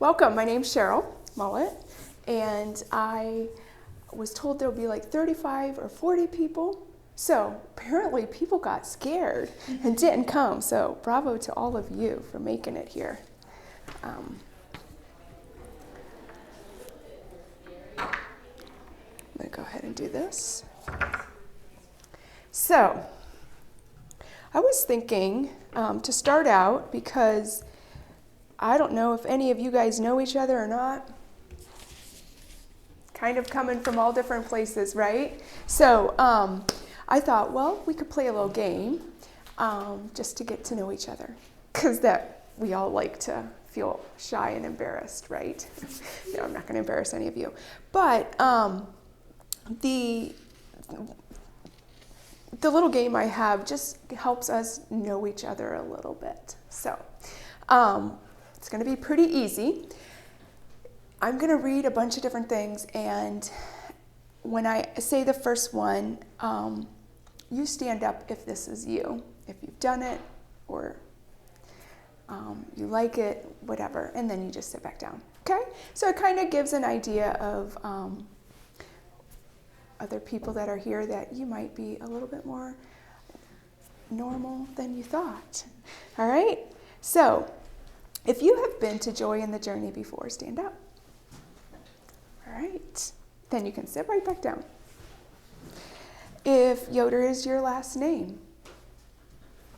Welcome, my name's Cheryl Mullet, and I was told there would be like 35 or 40 people. So apparently people got scared and didn't come. So bravo to all of you for making it here. I'm going to go ahead and do this. So I was thinking to start out, because I don't know if any of you guys know each other or not. Kind of coming from all different places, right? So I thought, well, we could play a little game just to get to know each other, because that we all like to feel shy and embarrassed, right? No, I'm not going to embarrass any of you. But the little game I have just helps us know each other a little bit. So it's going to be pretty easy. I'm going to read a bunch of different things, and when I say the first one, you stand up if this is you, if you've done it, or you like it, whatever, and then you just sit back down, okay? So it kind of gives an idea of other people that are here, that you might be a little bit more normal than you thought, all right? So if you have been to Joy in the Journey before, stand up. All right, then you can sit right back down. If Yoder is your last name,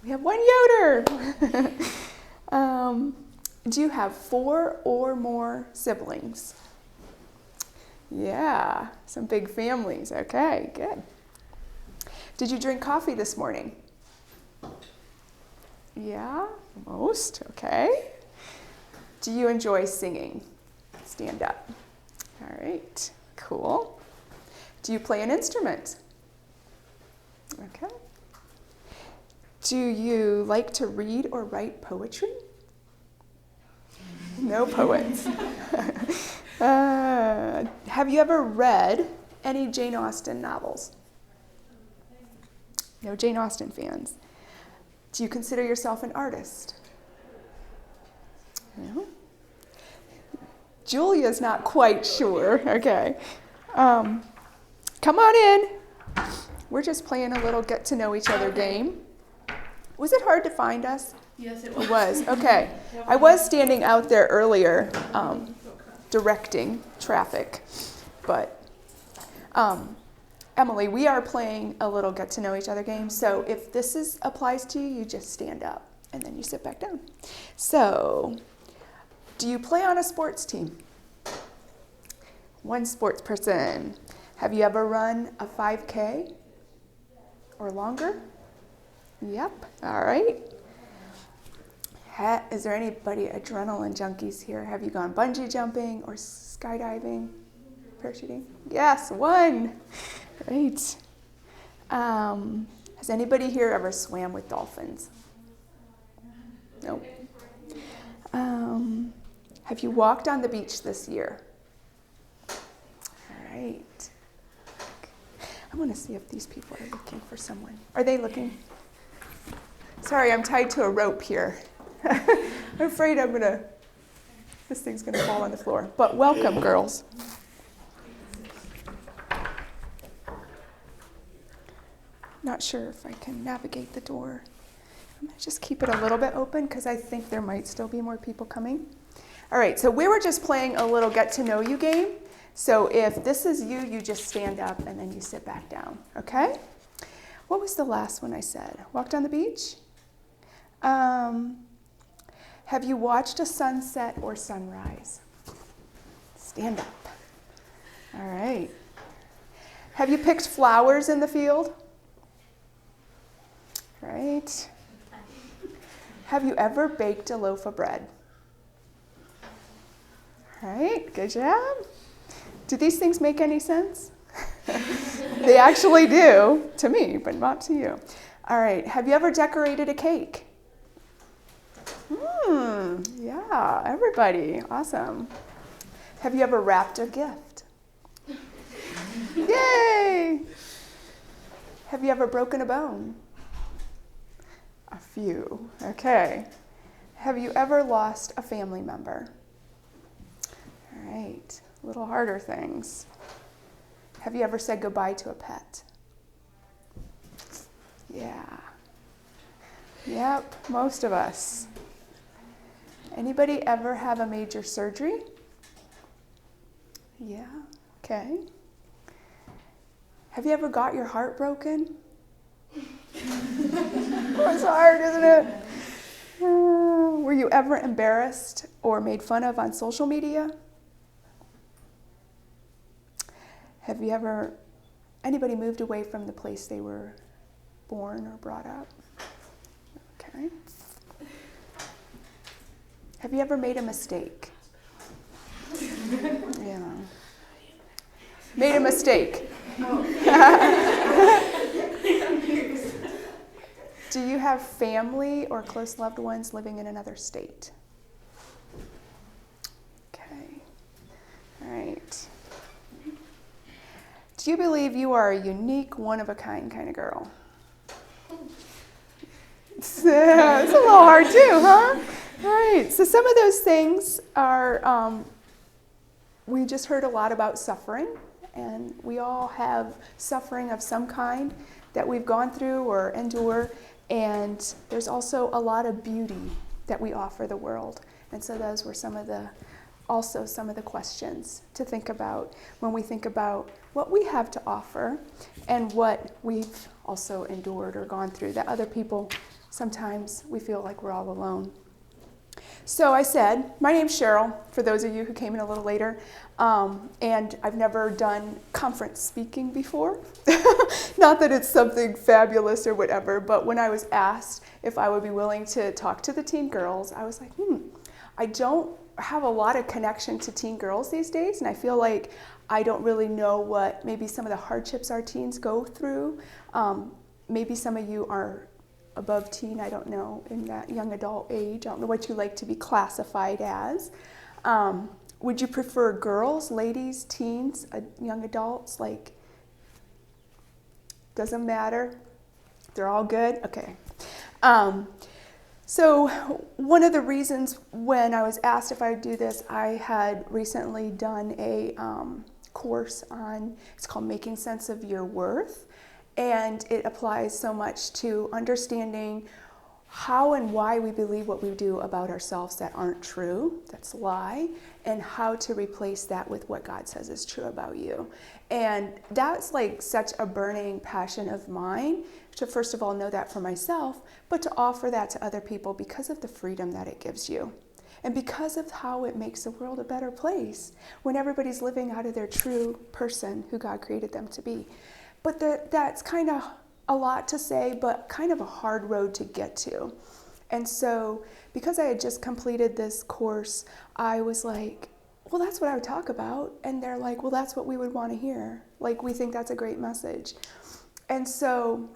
we have one Yoder. Do you have 4 or more siblings? Yeah, some big families. Okay, good. Did you drink coffee this morning? Yeah, most. Okay. Do you enjoy singing? Stand up. All right, cool. Do you play an instrument? Okay. Do you like to read or write poetry? No poets. Have you ever read any Jane Austen novels? No Jane Austen fans. Do you consider yourself an artist? No. Julia's not quite sure. Okay. Come on in. We're just playing a little get to know each other game. Was it hard to find us? Yes, it was. It was. Okay. I was standing out there earlier directing traffic. But Emily, we are playing a little get to know each other game. So if this applies to you, you just stand up and then you sit back down. So do you play on a sports team? One sports person. Have you ever run a 5K or longer? Yep. All right. Is there anybody adrenaline junkies here? Have you gone bungee jumping or skydiving, parachuting? Yes, one. Great. Has anybody here ever swam with dolphins? Nope. Have you walked on the beach this year? All right. I want to see if these people are looking for someone. Are they looking? Sorry, I'm tied to a rope here. I'm afraid this thing's going to fall on the floor. But welcome, girls. Not sure if I can navigate the door. I'm going to just keep it a little bit open because I think there might still be more people coming. All right, so we were just playing a little get to know you game. So if this is you, you just stand up and then you sit back down, okay? What was the last one I said? Walked on the beach? Have you watched a sunset or sunrise? Stand up. All right. Have you picked flowers in the field? Right. Have you ever baked a loaf of bread? All right, good job. Do these things make any sense? They actually do, to me, but not to you. All right, have you ever decorated a cake? Yeah, everybody, awesome. Have you ever wrapped a gift? Yay! Have you ever broken a bone? A few, okay. Have you ever lost a family member? little harder things. Have you ever said goodbye to a pet? Yeah. Yep, most of us. Anybody ever have a major surgery? Yeah, okay. Have you ever got your heart broken? It's hard, isn't it? Were you ever embarrassed or made fun of on social media? Have you ever, anybody moved away from the place they were born or brought up? Okay. Have you ever made a mistake? Yeah. Made a mistake. Do you have family or close loved ones living in another state? Okay. All right. Do you believe you are a unique, one-of-a-kind kind of girl? It's a little hard too, huh? All right. So some of those things are, we just heard a lot about suffering, and we all have suffering of some kind that we've gone through or endure, and there's also a lot of beauty that we offer the world. And so those were some of the questions to think about when we think about what we have to offer and what we've also endured or gone through that other people, sometimes we feel like we're all alone. So I said, my name's Cheryl, for those of you who came in a little later, and I've never done conference speaking before. Not that it's something fabulous or whatever, but when I was asked if I would be willing to talk to the teen girls, I was like, I don't have a lot of connection to teen girls these days, and I feel like I don't really know what maybe some of the hardships our teens go through. Maybe some of you are above teen, I don't know, in that young adult age. I don't know what you like to be classified as. Would you prefer girls, ladies, teens, young adults? Like, doesn't matter? They're all good? Okay. So one of the reasons when I was asked if I would do this, I had recently done a course on, it's called Making Sense of Your Worth. And it applies so much to understanding how and why we believe what we do about ourselves that aren't true, that's a lie, and how to replace that with what God says is true about you. And that's like such a burning passion of mine to first of all know that for myself, but to offer that to other people because of the freedom that it gives you. And because of how it makes the world a better place when everybody's living out of their true person who God created them to be. But that's kind of a lot to say, but kind of a hard road to get to. And so because I had just completed this course, I was like, well, that's what I would talk about. And they're like, well, that's what we would want to hear. Like, we think that's a great message. And so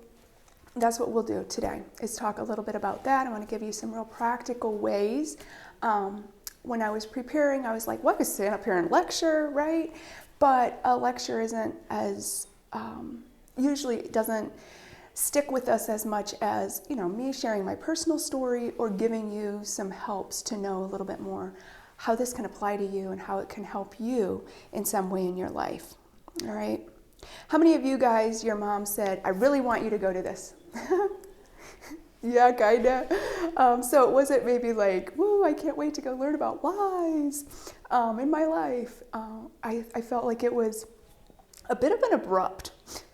that's what we'll do today, is talk a little bit about that. I want to give you some real practical ways. When I was preparing, I was like, well, I could stand up here and lecture, right? But a lecture isn't as... usually it doesn't stick with us as much as, me sharing my personal story or giving you some helps to know a little bit more how this can apply to you and how it can help you in some way in your life. All right. How many of you guys, your mom said, I really want you to go to this? Yeah, kinda. So it wasn't maybe like, whoa, I can't wait to go learn about lies in my life. I felt like it was a bit of an abrupt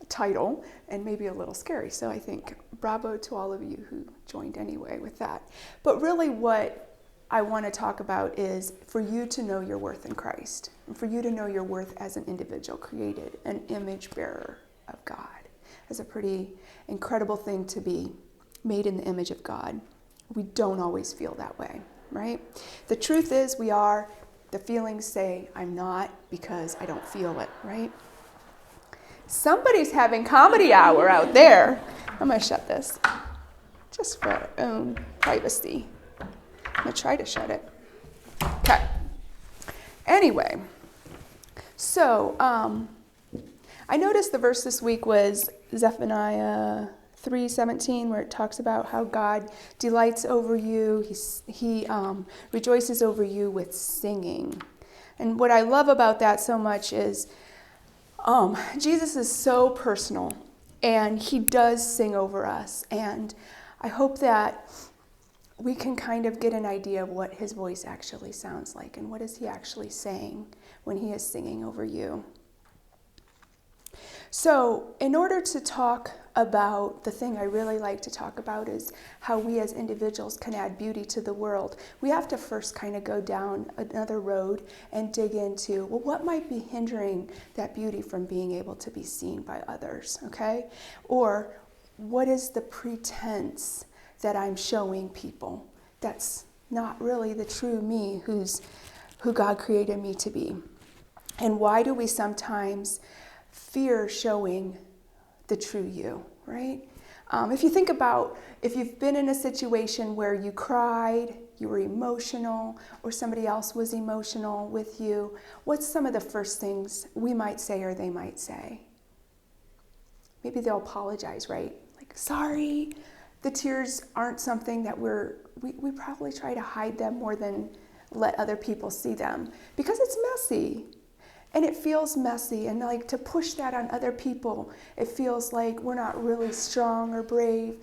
title and maybe a little scary. So I think bravo to all of you who joined anyway with that. But really what I want to talk about is for you to know your worth in Christ, and for you to know your worth as an individual created, an image bearer of God. It's a pretty incredible thing to be made in the image of God. We don't always feel that way, right? The truth is we are. The feelings say I'm not because I don't feel it, right? Somebody's having comedy hour out there. I'm going to shut this just for our own privacy. I'm going to try to shut it. Okay. Anyway, so I noticed the verse this week was Zephaniah 3:17, where it talks about how God delights over you. He rejoices over you with singing. And what I love about that so much is Jesus is so personal, and he does sing over us. And I hope that we can kind of get an idea of what his voice actually sounds like and what is he actually saying when he is singing over you. So in order to talk about the thing I really like to talk about is how we as individuals can add beauty to the world, we have to first kind of go down another road and dig into, well, what might be hindering that beauty from being able to be seen by others, okay? Or what is the pretense that I'm showing people that's not really the true me who God created me to be? And why do we sometimes fear showing the true you, right? If you think about, if you've been in a situation where you cried, you were emotional, or somebody else was emotional with you, what's some of the first things we might say or they might say? Maybe they'll apologize, right? Like, sorry. The tears aren't something that we probably try to hide them more than let other people see them because it's messy. And it feels messy, and like to push that on other people, it feels like we're not really strong or brave.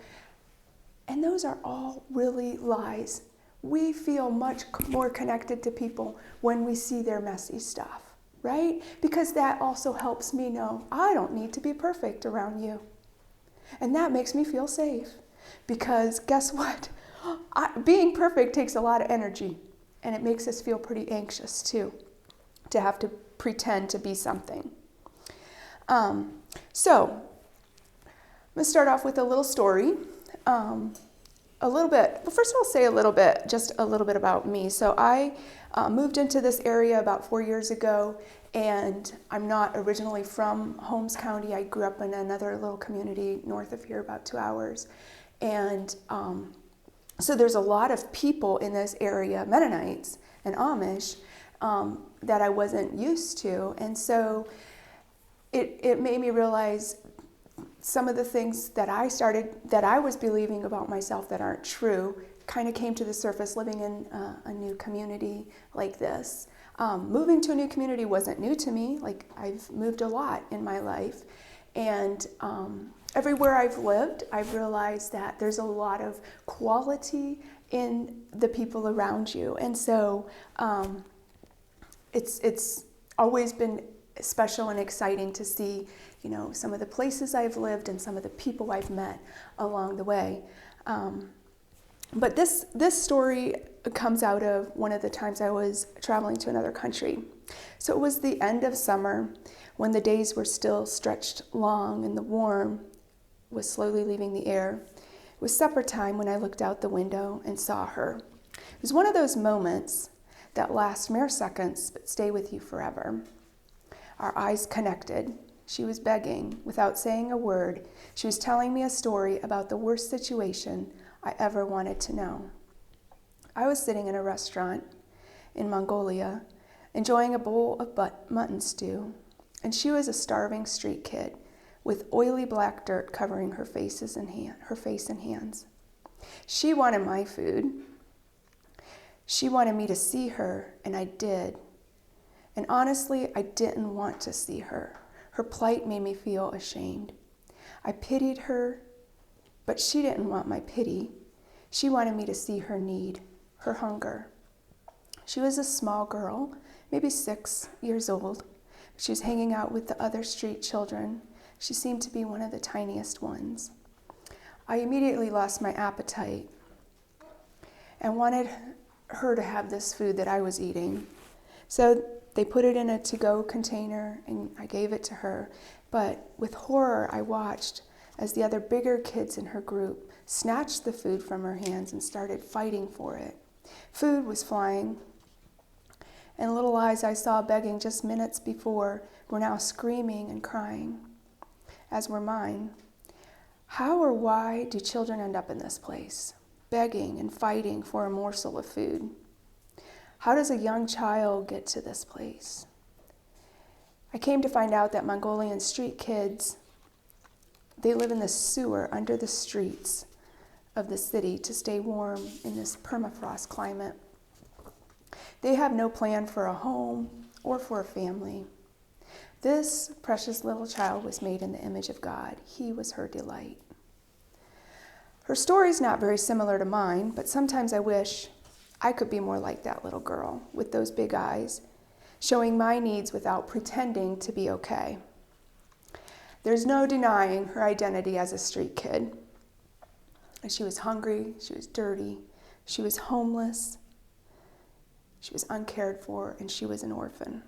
And those are all really lies. We feel much more connected to people when we see their messy stuff, right? Because that also helps me know I don't need to be perfect around you. And that makes me feel safe. Because guess what? Being perfect takes a lot of energy, and it makes us feel pretty anxious too, to have to pretend to be something. So, I'm going to start off with a little story. A little bit, but first I'll say just a little bit about me. So I moved into this area about 4 years ago, and I'm not originally from Holmes County. I grew up in another little community north of here, about 2 hours. And so there's a lot of people in this area, Mennonites and Amish, that I wasn't used to. And so it made me realize some of the things that I was believing about myself that aren't true kind of came to the surface living in a new community like this. Moving to a new community wasn't new to me. Like, I've moved a lot in my life. And everywhere I've lived, I've realized that there's a lot of quality in the people around you. And so it's always been special and exciting to see, some of the places I've lived and some of the people I've met along the way. But this story comes out of one of the times I was traveling to another country. So it was the end of summer when the days were still stretched long and the warm was slowly leaving the air. It was supper time when I looked out the window and saw her. It was one of those moments that last mere seconds but stay with you forever. Our eyes connected. She was begging, without saying a word. She was telling me a story about the worst situation I ever wanted to know. I was sitting in a restaurant in Mongolia, enjoying a bowl of mutton stew, and she was a starving street kid with oily black dirt covering her face and hands. She wanted my food. She wanted me to see her, and I did. And honestly, I didn't want to see her. Her plight made me feel ashamed. I pitied her, but she didn't want my pity. She wanted me to see her need, her hunger. She was a small girl, maybe 6 years old. She was hanging out with the other street children. She seemed to be one of the tiniest ones. I immediately lost my appetite and wanted her to have this food that I was eating. So they put it in a to-go container, and I gave it to her. But with horror, I watched as the other bigger kids in her group snatched the food from her hands and started fighting for it. Food was flying, and little eyes I saw begging just minutes before were now screaming and crying, as were mine. How or why do children end up in this place, begging and fighting for a morsel of food? How does a young child get to this place? I came to find out that Mongolian street kids, they live in the sewer under the streets of the city to stay warm in this permafrost climate. They have no plan for a home or for a family. This precious little child was made in the image of God. He was her delight. Her story's not very similar to mine, but sometimes I wish I could be more like that little girl with those big eyes, showing my needs without pretending to be okay. There's no denying her identity as a street kid. She was hungry, she was dirty, she was homeless, she was uncared for, and she was an orphan.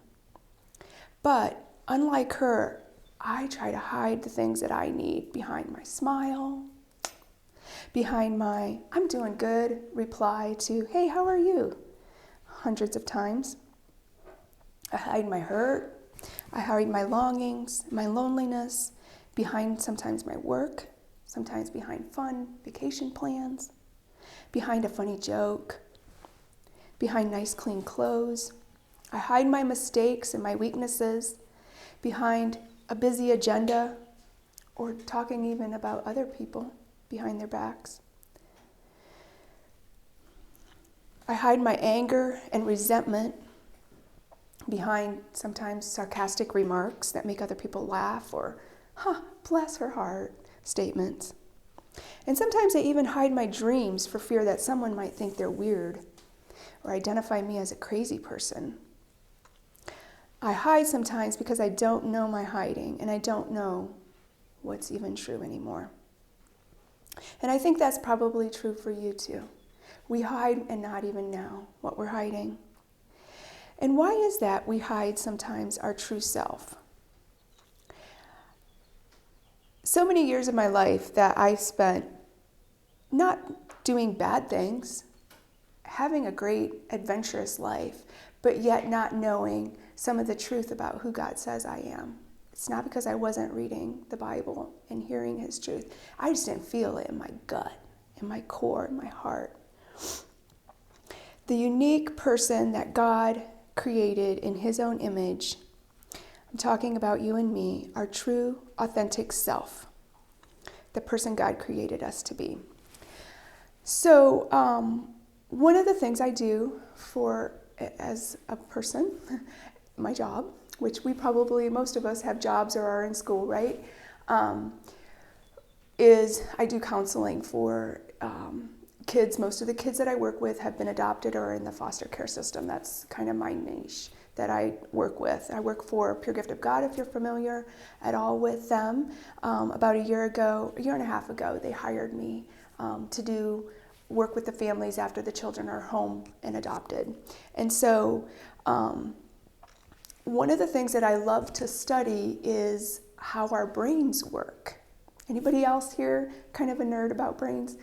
But unlike her, I try to hide the things that I need behind my smile, behind my "I'm doing good" reply to "Hey, how are you?" hundreds of times. I hide my hurt, I hide my longings, my loneliness, behind sometimes my work, sometimes behind fun vacation plans, behind a funny joke, behind nice clean clothes. I hide my mistakes and my weaknesses behind a busy agenda, or talking even about other people behind their backs. I hide my anger and resentment behind sometimes sarcastic remarks that make other people laugh, or bless her heart statements. And sometimes I even hide my dreams for fear that someone might think they're weird or identify me as a crazy person. I hide sometimes because I don't know my hiding, and I don't know what's even true anymore. And I think that's probably true for you too. We hide and not even know what we're hiding. And why is that we hide sometimes our true self? So many years of my life that I spent not doing bad things, having a great adventurous life, but yet not knowing some of the truth about who God says I am. It's not because I wasn't reading the Bible and hearing his truth. I just didn't feel it in my gut, in my core, in my heart. The unique person that God created in his own image, I'm talking about you and me, our true, authentic self, the person God created us to be. So one of the things I do as a person, my job, which most of us have jobs or are in school, right? Is I do counseling for kids. Most of the kids that I work with have been adopted or are in the foster care system. That's kind of my niche that I work with. I work for Pure Gift of God, if you're familiar at all with them. About a year and a half ago, they hired me to do work with the families after the children are home and adopted. And so one of the things that I love to study is how our brains work. Anybody else here kind of a nerd about brains?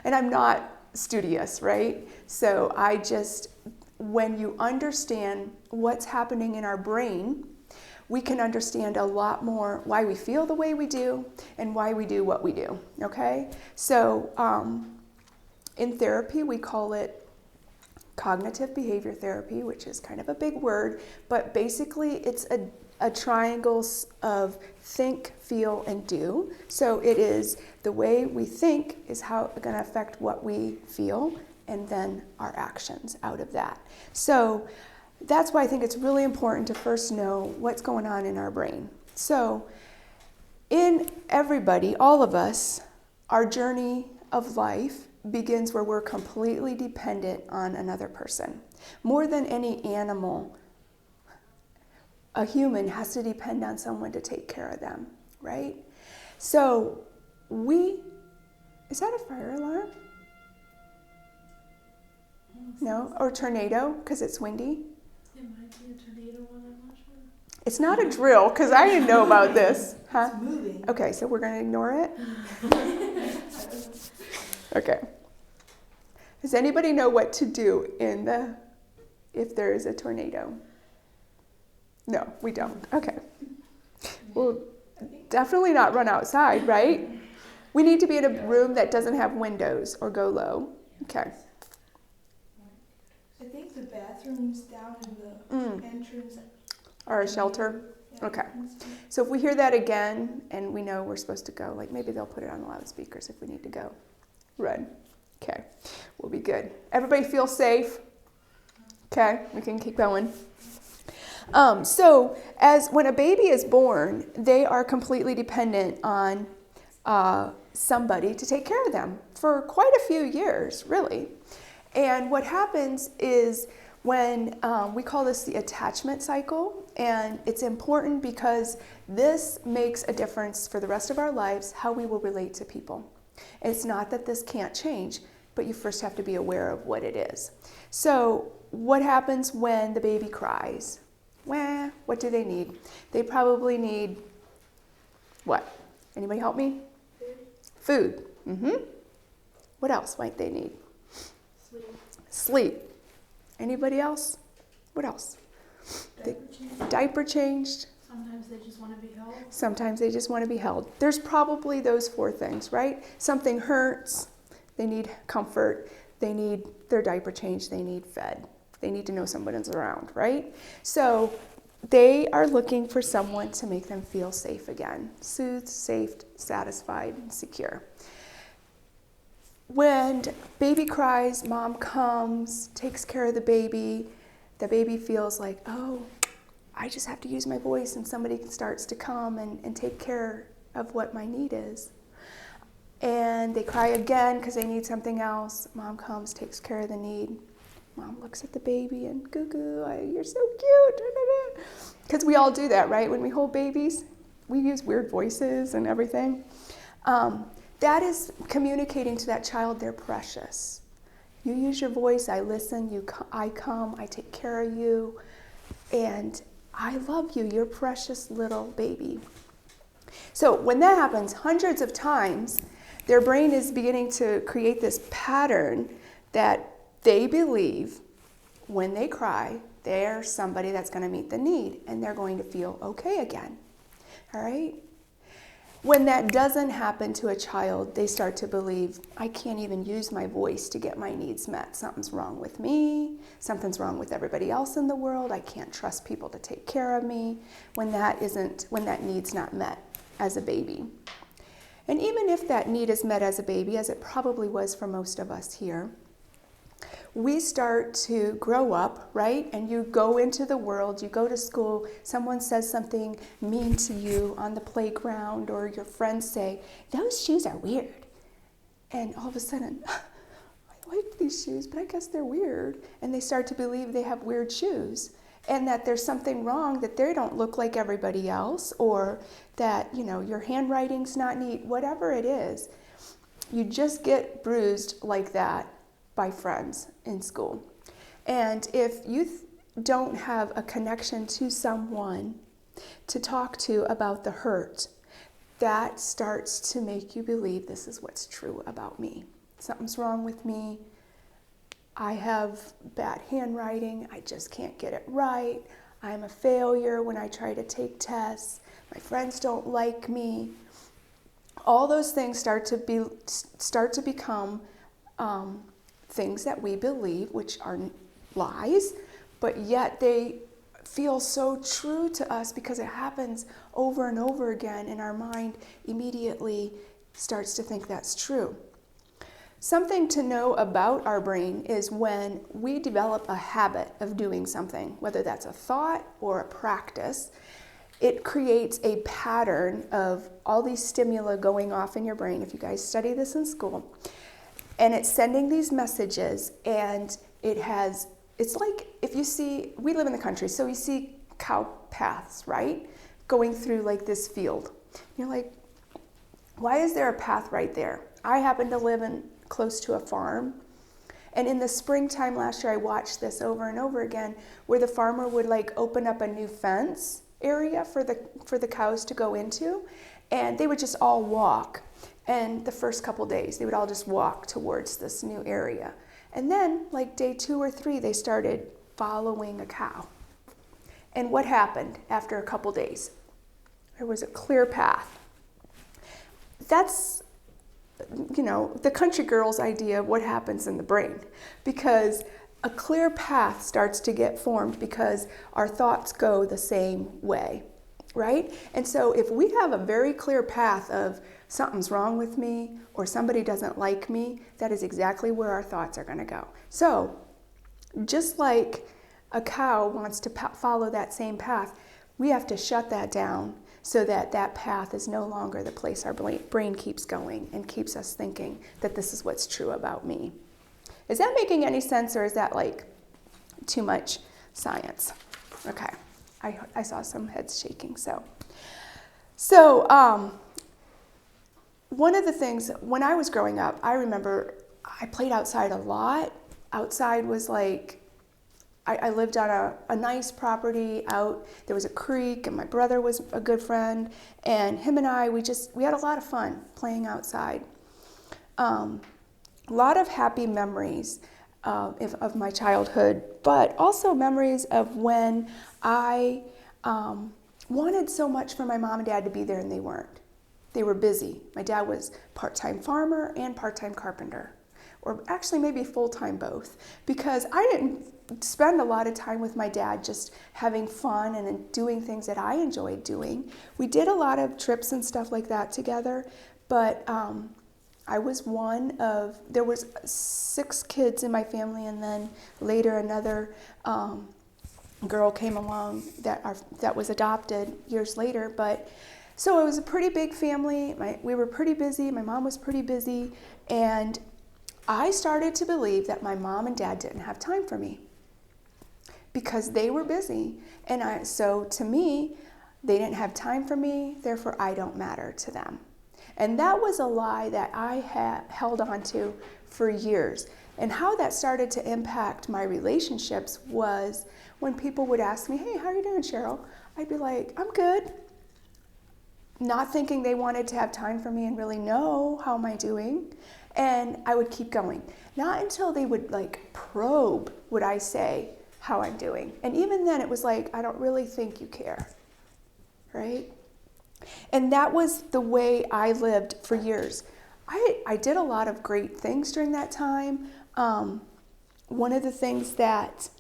And I'm not studious, right? So when you understand what's happening in our brain, we can understand a lot more why we feel the way we do and why we do what we do, okay? So in therapy, we call it cognitive behavior therapy, which is kind of a big word, but basically it's a triangle of think, feel, and do. So it is the way we think is how it's going to affect what we feel, and then our actions out of that. So that's why I think it's really important to first know what's going on in our brain. So in everybody, all of us, our journey of life begins where we're completely dependent on another person. More than any animal, a human has to depend on someone to take care of them, right? So is that a fire alarm? No? Or tornado, because it's windy? It might be a tornado one, I'm not sure. It's not a drill, because I didn't know about this. Huh? It's moving. Okay, so we're going to ignore it? Okay. Does anybody know what to do if there is a tornado? No, we don't. Okay. Well, definitely not run outside, right? We need to be in a room that doesn't have windows or go low. Okay. I think the bathrooms down in the entrance Or a shelter? Yeah, Okay. So if we hear that again and we know we're supposed to go, like maybe they'll put it on the loudspeakers if we need to go. Run. Okay. We'll be good. Everybody feel safe? Okay. We can keep going. So when a baby is born, they are completely dependent on somebody to take care of them for quite a few years, really. And what happens is when we call this the attachment cycle, and it's important because this makes a difference for the rest of our lives, how we will relate to people. It's not that this can't change, but you first have to be aware of what it is. So what happens when the baby cries? Well, what do they need? They probably need what? Anybody help me? Food. What else might they need? Sleep. Anybody else? What else? Diaper changed. Sometimes they just want to be held. Sometimes they just want to be held. There's probably those 4 things, right? Something hurts. They need comfort. They need their diaper changed. They need fed. They need to know someone's around, right? So they are looking for someone to make them feel safe again. Soothed, safe, satisfied, and secure. When baby cries, mom comes, takes care of the baby feels like, oh, I just have to use my voice, and somebody starts to come and take care of what my need is. And they cry again because they need something else. Mom comes, takes care of the need. Mom looks at the baby and, goo-goo, you're so cute. Because we all do that, right? When we hold babies, we use weird voices and everything. That is communicating to that child they're precious. You use your voice, I listen, I come, I take care of you, and I love you, you're precious little baby. So when that happens hundreds of times, their brain is beginning to create this pattern that they believe when they cry, they're somebody that's going to meet the need, and they're going to feel okay again. All right? When that doesn't happen to a child, they start to believe, I can't even use my voice to get my needs met. Something's wrong with me. Something's wrong with everybody else in the world. I can't trust people to take care of me when that need's not met as a baby. And even if that need is met as a baby, as it probably was for most of us here, we start to grow up, right? And you go into the world, you go to school, someone says something mean to you on the playground, or your friends say, those shoes are weird. And all of a sudden, I like these shoes, but I guess they're weird. And they start to believe they have weird shoes, and that there's something wrong, that they don't look like everybody else, or that, your handwriting's not neat, whatever it is. You just get bruised like that by friends in school. And if you don't have a connection to someone to talk to about the hurt, that starts to make you believe this is what's true about me. Something's wrong with me. I have bad handwriting. I just can't get it right. I'm a failure when I try to take tests. My friends don't like me. All those things start to become things that we believe, which are lies, but yet they feel so true to us because it happens over and over again, and our mind immediately starts to think that's true. Something to know about our brain is when we develop a habit of doing something, whether that's a thought or a practice, it creates a pattern of all these stimuli going off in your brain. If you guys study this in school, and it's sending these messages, and it's like, if you see, we live in the country, so you see cow paths, right? Going through like this field. You're like, why is there a path right there? I happen to live close to a farm. And in the springtime last year, I watched this over and over again, where the farmer would like open up a new fence area for the cows to go into, and they would just all walk. And the first couple days, they would all just walk towards this new area. And then, like day 2 or 3, they started following a cow. And what happened after a couple days? There was a clear path. That's, the country girl's idea of what happens in the brain. Because a clear path starts to get formed because our thoughts go the same way, right? And so if we have a very clear path of something's wrong with me, or somebody doesn't like me, that is exactly where our thoughts are going to go. So just like a cow wants to follow that same path, we have to shut that down so that that path is no longer the place our brain keeps going and keeps us thinking that this is what's true about me. Is that making any sense, or is that like too much science? Okay, I saw some heads shaking. So one of the things, when I was growing up, I remember I played outside a lot. Outside was like, I lived on a nice property out. There was a creek, and my brother was a good friend, and him and I, we had a lot of fun playing outside. A lot of happy memories of my childhood, but also memories of when I wanted so much for my mom and dad to be there, and they weren't. They were busy. My dad was part-time farmer and part-time carpenter, or actually maybe full-time both, because I didn't spend a lot of time with my dad just having fun and doing things that I enjoyed doing. We did a lot of trips and stuff like that together, but I was there was 6 kids in my family, and then later another girl came along that was adopted years later. But so it was a pretty big family. We were pretty busy. My mom was pretty busy, and I started to believe that my mom and dad didn't have time for me because they were busy. And so to me, they didn't have time for me, therefore I don't matter to them. And that was a lie that I had held on to for years. And how that started to impact my relationships was when people would ask me, "Hey, how are you doing, Cheryl?" I'd be like, "I'm good." Not thinking they wanted to have time for me and really know how am I doing. And I would keep going. Not until they would like probe would I say how I'm doing. And even then it was like, I don't really think you care, right? And that was the way I lived for years. I did a lot of great things during that time. One of the things that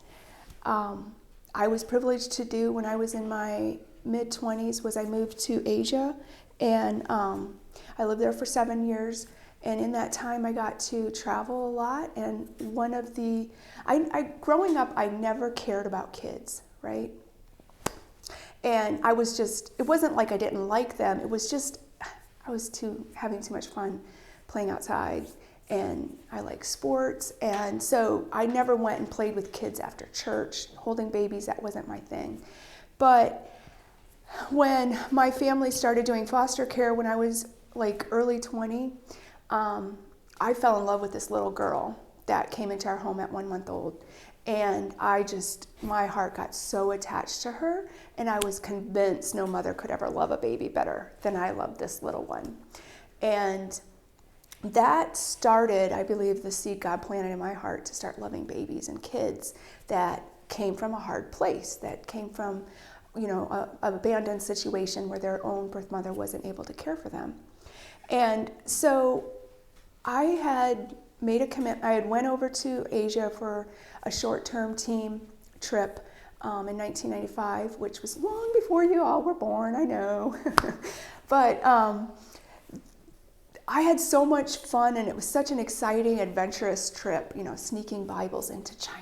I was privileged to do when I was in my mid-20s was I moved to Asia, and I lived there for 7 years. And in that time, I got to travel a lot. And growing up, I never cared about kids, right? And it wasn't like I didn't like them. It was just, I was having too much fun playing outside. And I like sports. And so I never went and played with kids after church. Holding babies, that wasn't my thing. But when my family started doing foster care when I was like early 20, I fell in love with this little girl that came into our home at 1 month old. And my heart got so attached to her, and I was convinced no mother could ever love a baby better than I loved this little one. And that started, I believe, the seed God planted in my heart to start loving babies and kids that came from a hard place, that came from, an abandoned situation where their own birth mother wasn't able to care for them. And so I had made a commitment. I had went over to Asia for a short-term team trip in 1995, which was long before you all were born, I know. But I had so much fun, and it was such an exciting, adventurous trip, sneaking Bibles into China,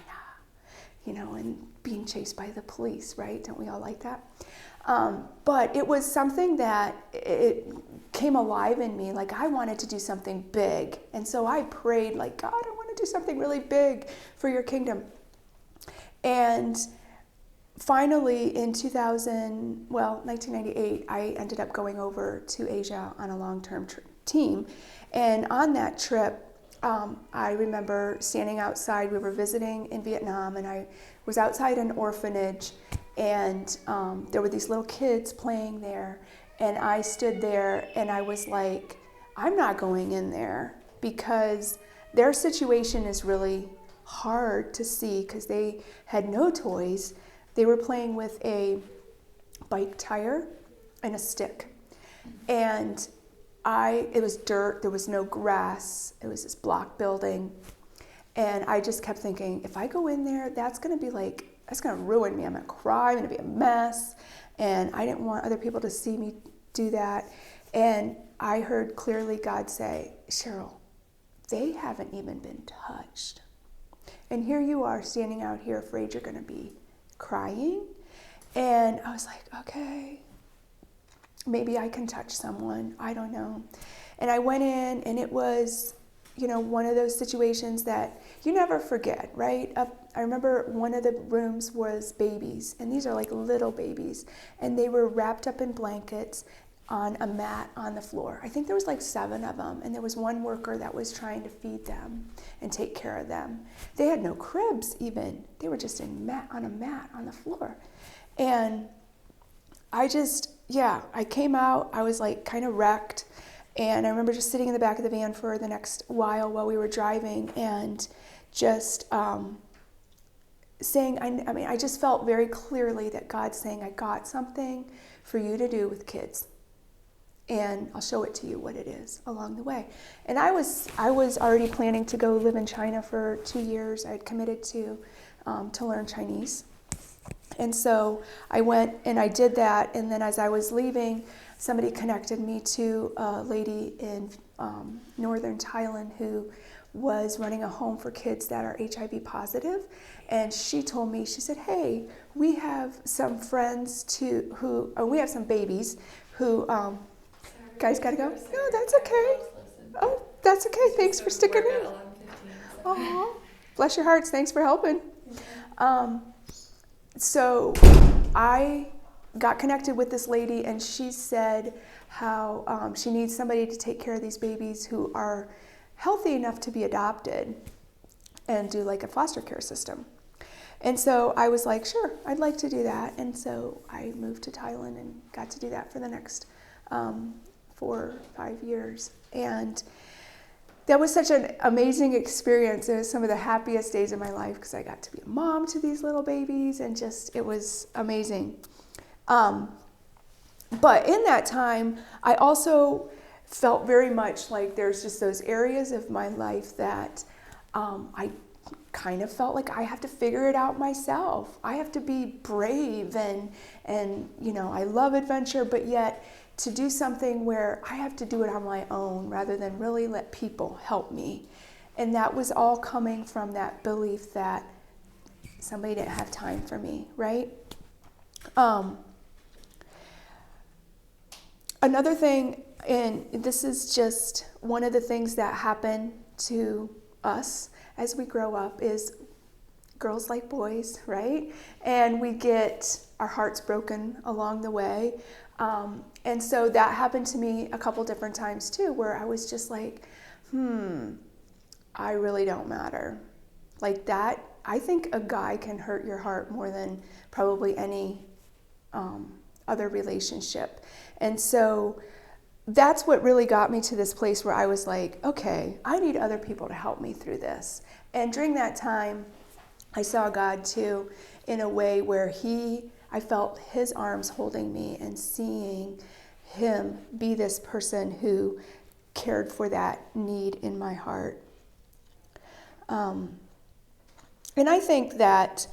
and being chased by the police, right? Don't we all like that? But it was something that it came alive in me. Like I wanted to do something big. And so I prayed like, God, I want to do something really big for your kingdom. And finally in 1998, I ended up going over to Asia on a long-term team. And on that trip, I remember standing outside. We were visiting in Vietnam, and I was outside an orphanage, and there were these little kids playing there, and I stood there and I was like, I'm not going in there because their situation is really hard to see because they had no toys. They were playing with a bike tire and a stick, and it was dirt, there was no grass, it was this block building, and I just kept thinking, if I go in there, that's going to ruin me. I'm going to cry, I'm going to be a mess, and I didn't want other people to see me do that. And I heard clearly God say, Cheryl, they haven't even been touched. And here you are standing out here afraid you're going to be crying. And I was like, okay, maybe I can touch someone. I don't know. And I went in, and it was, one of those situations that you never forget, right? I remember one of the rooms was babies, and these are like little babies, and they were wrapped up in blankets on a mat on the floor. I think there was like 7 of them, and there was one worker that was trying to feed them and take care of them. They had no cribs even. They were just on a mat on the floor. And I came out, I was like kind of wrecked. And I remember just sitting in the back of the van for the next while we were driving, and just saying, I just felt very clearly that God's saying, I got something for you to do with kids, and I'll show it to you what it is along the way. And I was already planning to go live in China for 2 years. I had committed to learn Chinese. And so I went and I did that, and then as I was leaving, somebody connected me to a lady in northern Thailand who was running a home for kids that are HIV positive. And she told me, she said, hey, we have some friends we have some babies who, guys gotta go? No, that's okay. Oh, that's okay. Thanks for sticking in. Oh, bless your hearts. Thanks for helping. So I got connected with this lady, and she said how she needs somebody to take care of these babies who are healthy enough to be adopted and do like a foster care system. And so I was like, sure, I'd like to do that. And so I moved to Thailand and got to do that for the next 4 or 5 years. And that was such an amazing experience. It was some of the happiest days of my life because I got to be a mom to these little babies, and it was amazing. But in that time, I also felt very much like there's just those areas of my life that I kind of felt like I have to figure it out myself. I have to be brave and I love adventure, but yet to do something where I have to do it on my own rather than really let people help me. And that was all coming from that belief that somebody didn't have time for me, right? Another thing, and this is just one of the things that happen to us as we grow up, is girls like boys, right? And we get our hearts broken along the way. And so that happened to me a couple different times too, where I was just like, I really don't matter. Like that, I think a guy can hurt your heart more than probably any other relationship. And so that's what really got me to this place where I was like, okay, I need other people to help me through this. And during that time, I saw God too in a way where I felt his arms holding me and seeing him be this person who cared for that need in my heart. And I think that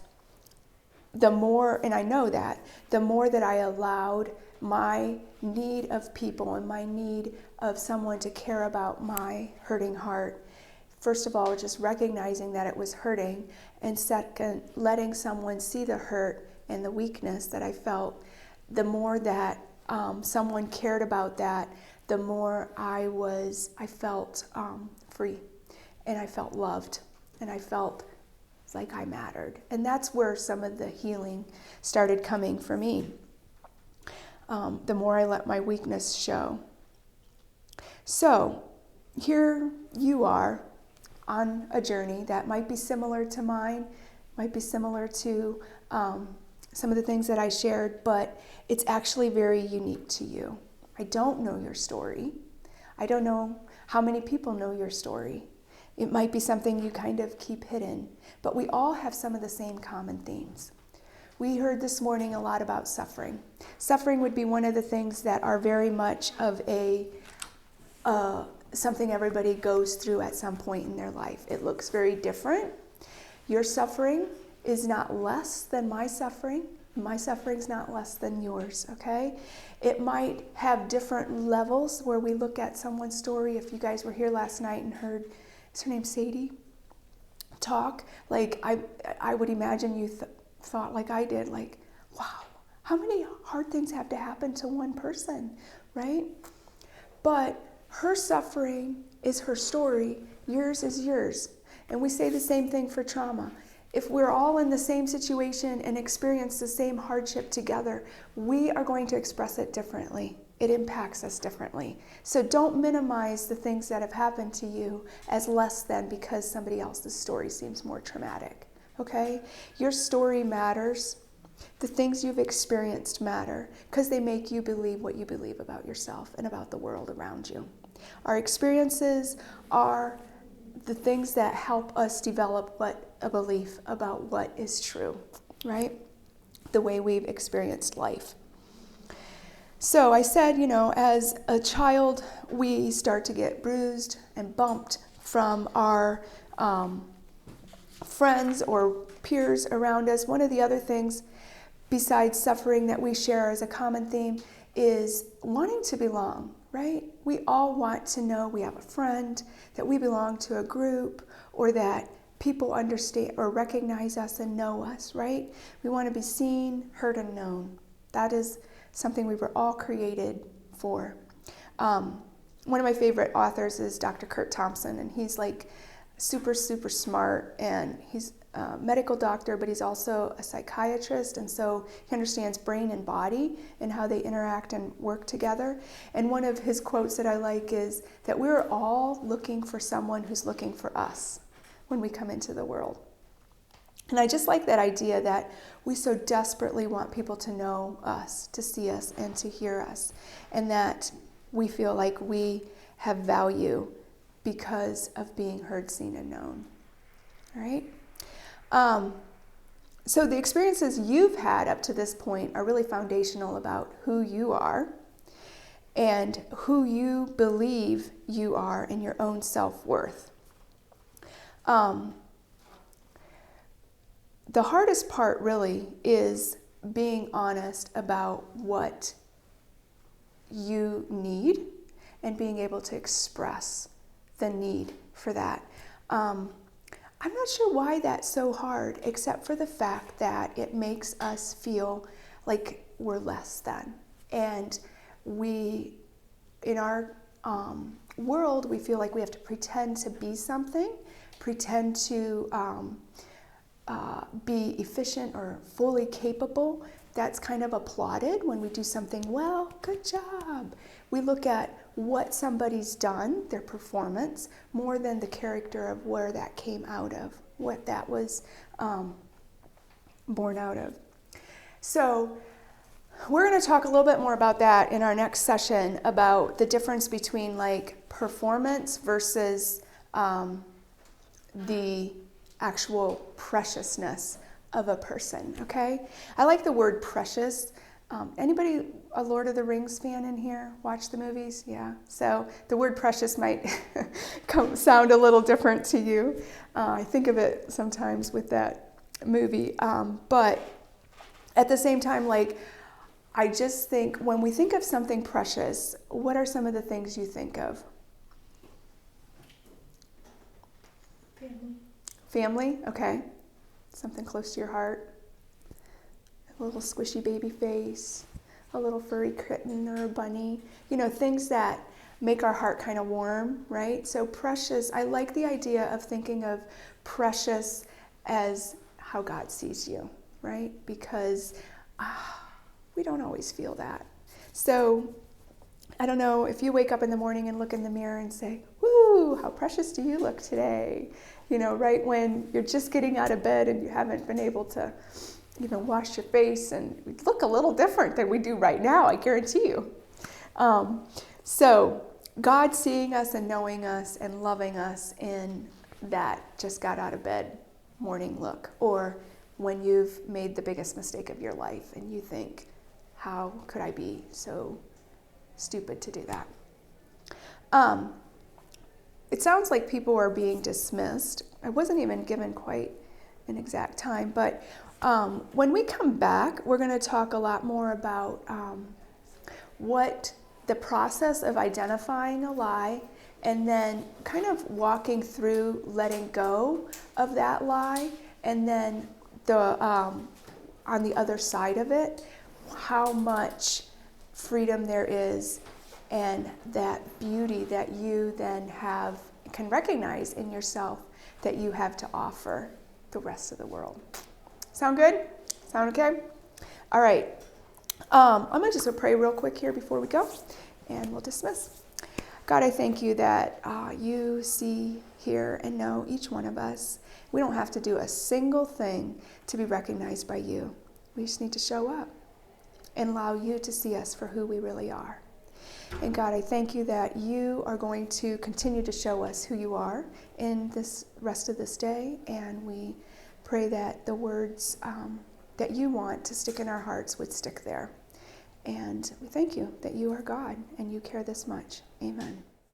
the more that I allowed my need of people and my need of someone to care about my hurting heart, first of all, just recognizing that it was hurting, and second, letting someone see the hurt and the weakness that I felt, the more that someone cared about that, the more I felt free, and I felt loved, and I felt like I mattered. And that's where some of the healing started coming for me. The more I let my weakness show. So here you are on a journey that might be similar to mine, might be similar to some of the things that I shared, but it's actually very unique to you. I don't know your story. I don't know how many people know your story. It might be something you kind of keep hidden, but we all have some of the same common themes. We heard this morning a lot about suffering. Suffering would be one of the things that are very much of something everybody goes through at some point in their life. It looks very different. Your suffering is not less than my suffering. My suffering's not less than yours, okay? It might have different levels where we look at someone's story. If you guys were here last night and heard, is her name Sadie? Talk, like I would imagine you thought like I did, like, wow, how many hard things have to happen to one person, right? But her suffering is her story, yours is yours. And we say the same thing for trauma. If we're all in the same situation and experience the same hardship together, we are going to express it differently. It impacts us differently. So don't minimize the things that have happened to you as less than because somebody else's story seems more traumatic, okay? Your story matters. The things you've experienced matter because they make you believe what you believe about yourself and about the world around you. Our experiences are the things that help us develop a belief about what is true, right? The way we've experienced life. So I said, as a child, we start to get bruised and bumped from our friends or peers around us. One of the other things besides suffering that we share as a common theme is wanting to belong, right? We all want to know we have a friend, that we belong to a group, or that people understand or recognize us and know us, right? We want to be seen, heard, and known. That is something we were all created for. One of my favorite authors is Dr. Kurt Thompson, and he's like super, super smart, and he's a medical doctor, but he's also a psychiatrist, and so he understands brain and body and how they interact and work together. And one of his quotes that I like is that we're all looking for someone who's looking for us when we come into the world. And I just like that idea that we so desperately want people to know us, to see us, and to hear us, and that we feel like we have value because of being heard, seen, and known. All right? So the experiences you've had up to this point are really foundational about who you are and who you believe you are in your own self-worth. The hardest part really is being honest about what you need and being able to express the need for that. I'm not sure why that's so hard, except for the fact that it makes us feel like we're less than. And we, in our world, we feel like we have to pretend to be something, pretend to be efficient or fully capable. That's kind of applauded when we do something well. Good job. We look at what somebody's done, their performance, more than the character of where that came out of, what that was born out of. So we're going to talk a little bit more about that in our next session, about the difference between like performance versus the actual preciousness of a person, okay? I like the word precious. Anybody a Lord of the Rings fan in here? Watch the movies? Yeah. So the word precious might sound a little different to you. I think of it sometimes with that movie. But at the same time, like, I just think when we think of something precious, what are some of the things you think of? Family, okay. Something close to your heart. A little squishy baby face, a little furry kitten or a bunny. Things that make our heart kind of warm, right? So precious, I like the idea of thinking of precious as how God sees you, right? Because we don't always feel that. So I don't know, if you wake up in the morning and look in the mirror and say, woo, how precious do you look today? Right when you're just getting out of bed and you haven't been able to, wash your face, and we look a little different than we do right now, I guarantee you. So God seeing us and knowing us and loving us in that just got out of bed morning look, or when you've made the biggest mistake of your life and you think, how could I be so stupid to do that? It sounds like people are being dismissed. I wasn't even given quite an exact time, but when we come back, we're going to talk a lot more about what the process of identifying a lie and then kind of walking through letting go of that lie, and then the on the other side of it, how much freedom there is and that beauty that you then can recognize in yourself that you have to offer the rest of the world. Sound good? Sound okay? All right. I'm going to just pray real quick here before we go, and we'll dismiss. God, I thank you that you see, hear, and know each one of us. We don't have to do a single thing to be recognized by you. We just need to show up and allow you to see us for who we really are. And God, I thank you that you are going to continue to show us who you are in this rest of this day. And we pray that the words that you want to stick in our hearts would stick there. And we thank you that you are God and you care this much. Amen.